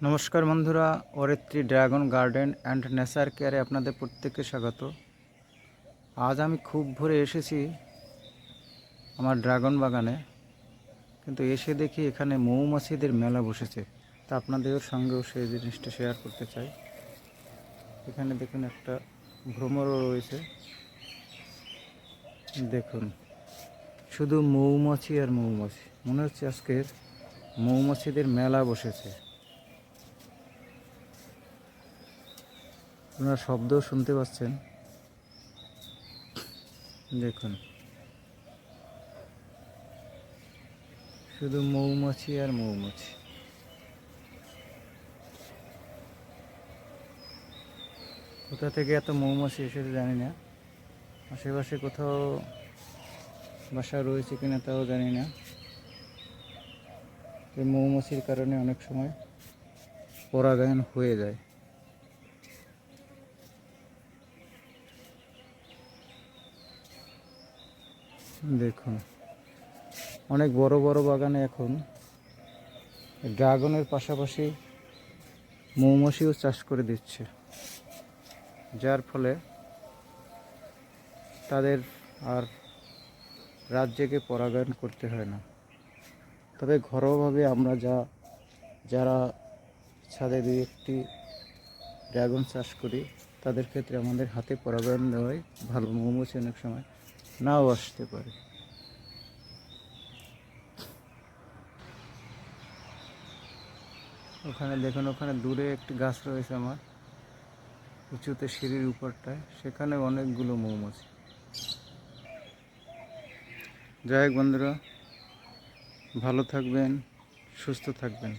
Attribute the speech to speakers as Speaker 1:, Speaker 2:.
Speaker 1: নমস্কার বন্ধুরা, Aritri dragon garden and nature কেয়ারে আপনাদের প্রত্যেককে স্বাগত। আজ আমি খুব ভোরে এসেছি আমার ড্রাগন বাগানে, কিন্তু এসে দেখি এখানে মৌমাছিদের মেলা বসেছে। তা আপনাদের সঙ্গেও সেই জিনিসটা শেয়ার করতে চাই। এখানে দেখুন একটা ভ্রমরও রয়েছে। দেখুন, শুধু মৌমাছি আর মৌমাছি, মনে হচ্ছে আজকের মৌমাছিদের মেলা বসেছে। আপনারা শব্দও শুনতে পাচ্ছেন। দেখুন, শুধু মৌমাছি আর মৌমাছি। কোথা থেকে এত মৌমাছি এসেছে জানি না। আশেপাশে কোথাও বাসা রয়েছে কিনা তাও জানি না। এই মৌমাছির কারণে অনেক সময় পরাগায়ন হয়ে যায়। দেখুন, অনেক বড় বড় বাগানে এখন ড্রাগনের পাশাপাশি মৌমাছিও চাষ করে দিচ্ছে, যার ফলে তাদের আর রাত জেগে পরাগায়ন করতে হয় না। তবে ঘরোয়াভাবে আমরা যারা ছাদে দুই একটি ড্রাগন চাষ করি, তাদের ক্ষেত্রে আমাদের হাতে পরাগায়ন দেওয়াই ভালো। মৌমাছি অনেক সময় নাও আসতে পারে। ওখানে দেখুন, ওখানে দূরে একটি গাছ রয়েছে আমার, উঁচুতে সিঁড়ির উপরটায়, সেখানে অনেকগুলো মৌমাছি। যাই হোক বন্ধুরা, ভালো থাকবেন, সুস্থ থাকবেন।